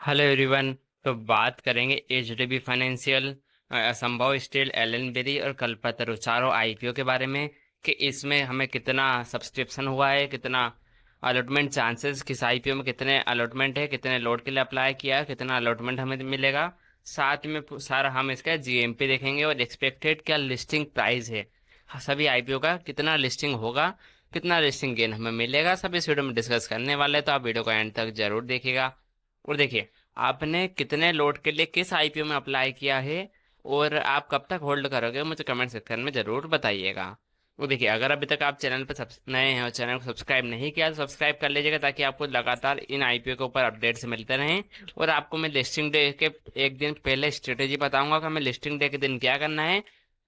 Hello everyone. तो बात करेंगे एचडीबी फाइनेंशियल, संभव स्टील, एलन बेरी और कल्पतरु चारों आईपीओ के बारे में कि इसमें हमें कितना सब्सक्रिप्शन हुआ है, कितना अलॉटमेंट चांसेस, किस आईपीओ में कितने अलॉटमेंट है, कितने लोड के लिए अप्लाई किया है, कितना अलॉटमेंट हमें मिलेगा। साथ में सारा हम इसका जीएमपी देखेंगे और एक्सपेक्टेड क्या लिस्टिंग प्राइस है, सभी आईपीओ का कितना लिस्टिंग होगा, कितना लिस्टिंग गेन हमें मिलेगा, सब इस वीडियो में डिस्कस करने वाले हैं। तो आप वीडियो को एंड तक जरूर देखिएगा। और देखिए, आपने कितने लोड के लिए किस आईपीओ में अप्लाई किया है और आप कब तक होल्ड करोगे, मुझे कमेंट सेक्शन में जरूर बताइएगा। वो देखिए, अगर अभी तक आप चैनल पर नए हैं और चैनल को सब्सक्राइब नहीं किया तो सब्सक्राइब कर लीजिएगा, ताकि आपको लगातार इन आईपीओ के ऊपर अपडेट्स मिलते रहें। और आपको मैं लिस्टिंग डे के एक दिन पहले स्ट्रेटेजी बताऊंगा कि हमें लिस्टिंग डे के दिन क्या करना है,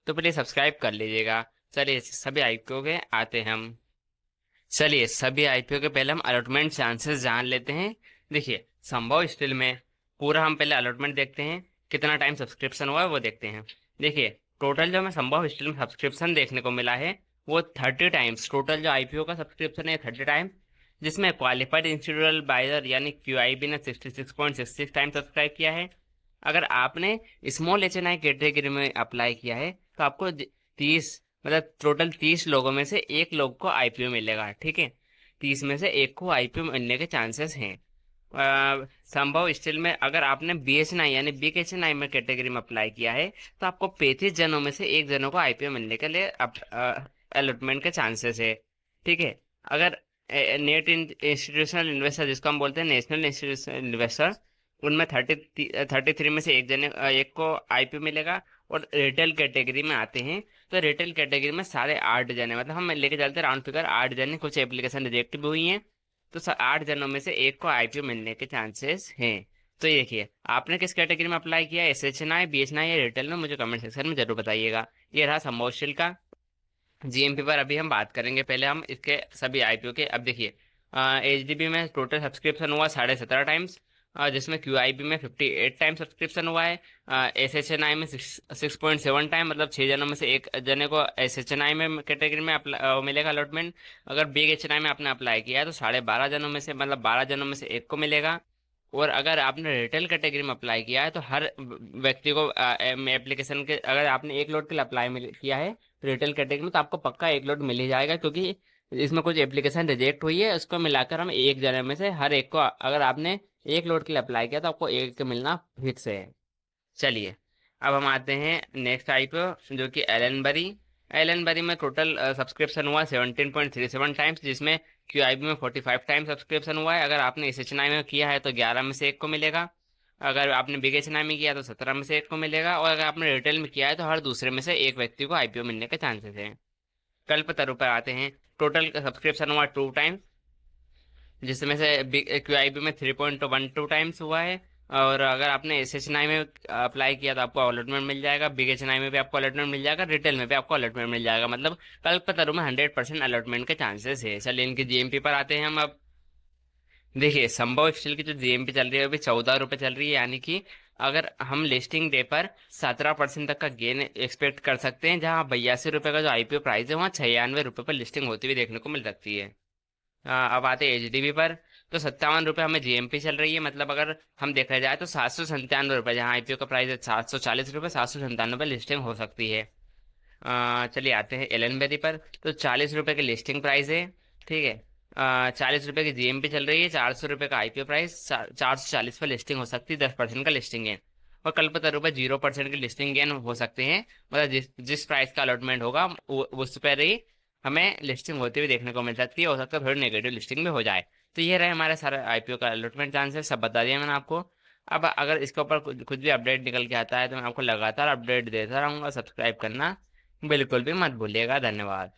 तो प्लीज सब्सक्राइब कर लीजिएगा। चलिए सभी आईपीओ के आते हैं हम। चलिए सभी आईपीओ के पहले हम अलॉटमेंट चांसेस जान लेते हैं। देखिए, संभव स्टील में पूरा हम पहले अलॉटमेंट देखते हैं, कितना टाइम सब्सक्रिप्शन हुआ है वो देखते हैं। देखिए, टोटल जो हमें संभव स्टील में सब्सक्रिप्शन देखने को मिला है वो 30 टाइम्स। टोटल जो आईपीओ का सब्सक्रिप्शन है 30 टाइम्स, जिसमें क्वालिफाइड इंस्टीट्यूशनल बायर यानी क्यूआईबी ने 66.66 टाइम सब्सक्राइब किया है। अगर आपने स्मॉल एचएनआई कैटेगरी में अप्लाई किया है तो आपको 30, मतलब टोटल 30 लोगों में से एक लोग को आईपीओ मिलेगा। ठीक है, 30 में से एक को आईपीओ मिलने के चांसेस हैं। संभव स्टील में अगर आपने बीएचएनआई यानी बिग एचएनआई में कैटेगरी में अप्लाई किया है तो आपको 35 जनों में से एक जनों को आईपीओ मिलने के लिए अलॉटमेंट के चांसेस है। ठीक है, अगर नेट इंस्टीट्यूशनल इन्वेस्टर, जिसको हम बोलते हैं नेशनल इंस्टीट्यूशनल इन्वेस्टर, उनमें 33 में से एक को आईपीओ मिलेगा। और रिटेल कैटेगरी में आते हैं तो रिटेल कैटेगरी में साढ़े 8 जने, मतलब हम लेके चलते हैं राउंड फिगर 8 जने, कुछ एप्लीकेशन रिजेक्ट भी हुई हैं, तो 8 जनों में से एक को आईपीओ मिलने के चांसेस हैं। तो ये देखिए, आपने किस कैटेगरी में अप्लाई किया, एसएचएनआई, बीएचएनआई या रिटेल में, मुझे कमेंट सेक्शन में जरूर बताइएगा। ये रहा संभव का जीएमपी पर अभी हम बात करेंगे। पहले हम इसके सभी आईपीओ के। अब देखिए, एचडीबी में टोटल सब्सक्रिप्शन हुआ 17.5 टाइम्स, जिसमें क्यूआईबी में 58 टाइम सब्सक्रिप्शन हुआ है। एसएचएनआई में 6.7 टाइम, मतलब 6 जनों में से एक जने को एसएचएनआई में कैटेगरी में मिलेगा अलॉटमेंट। अगर बिग एचएनआई में आपने अप्लाई किया है तो 12.5 जनों में से, मतलब 12 जनों में से एक को मिलेगा। और अगर आपने रिटेल कैटेगरी में अप्लाई किया है तो हर व्यक्ति को एप्लीकेशन के, अगर आपने एक लोड के लिए अप्लाई किया है रिटेल कैटेगरी में, तो आपको पक्का एक लोड मिल ही जाएगा, क्योंकि इसमें कुछ एप्लीकेशन रिजेक्ट हुई है, उसको मिलाकर हम एक जने में से हर एक को, अगर आपने एक लोड के लिए अप्लाई किया तो आपको एक मिलना फिक्स है। चलिए, अब हम आते हैं नेक्स्ट आईपीओ, जो कि एलन बरी में टोटल सब्सक्रिप्शन हुआ 17.37 टाइम्स, जिसमें क्यूआईबी में 45 टाइम सब्सक्रिप्शन हुआ है। अगर आपने एसएचएनआई में किया है तो 11 में से एक को मिलेगा। अगर आपने बिग एचएनआई में किया तो 17 में से एक को मिलेगा। और अगर आपने रिटेल में किया है तो हर दूसरे में से एक व्यक्ति को आईपीओ मिलने के चांसेस हैं। कल्पतरु पर आते हैं। टोटल सब्सक्रिप्शन हुआ 2 टाइम्स, जिसमें से क्यूआईबी में 3.12 टाइम्स हुआ है। और अगर आपने एसएचएनआई में अप्लाई किया तो आपको अलॉटमेंट मिल जाएगा, बिग एचएनआई में भी आपको अलॉटमेंट मिल जाएगा, रिटेल में भी आपको अलॉटमेंट मिल जाएगा, मतलब कल्पतरु में 100% अलॉटमेंट के चांसेस है। चलिए इनकी जीएमपी पर आते हैं हम अब। देखिए, संभव स्टील की जो जीएमपी चल रही है अभी 14 रुपये चल रही है, यानी कि अगर हम लिस्टिंग डे पर 17% तक का गेन एक्सपेक्ट कर सकते हैं, जहाँ 82 रुपये का जो आईपीओ प्राइस है वहाँ 96 रुपये पर लिस्टिंग होती हुई देखने को मिल सकती है। अब आते हैं एचडीबी पर। तो 57 रुपये हमें जीएमपी चल रही है, मतलब अगर हम देखा जाए तो 797 रुपये, जहाँ आईपीओ का प्राइस है 740 रुपये, 797 लिस्टिंग हो सकती है। चलिए आते हैं एलन पर। तो 40 रुपये की लिस्टिंग प्राइस है। ठीक है, 40 रुपये की जीएमपी चल रही है, 400 रुपये का आईपीओ प्राइस, 440 पर लिस्टिंग हो सकती है, 10% का लिस्टिंग गेन। और कल्पतरु पर 0% की लिस्टिंग गेन हो सकते हैं, मतलब जिस जिस प्राइस का अलॉटमेंट होगा उस पर ही हमें लिस्टिंग होती हुई देखने को मिल सकती है। हो सकता है थोड़ी नेगेटिव लिस्टिंग भी हो जाए। तो ये रहे हमारे सारे आईपीओ का अलॉटमेंट चांसेस, सब बता दिया मैंने आपको। अब अगर इसके ऊपर कुछ भी अपडेट निकल के आता है तो मैं आपको लगातार अपडेट देता रहूँगा। सब्सक्राइब करना बिल्कुल भी मत भूलिएगा। धन्यवाद।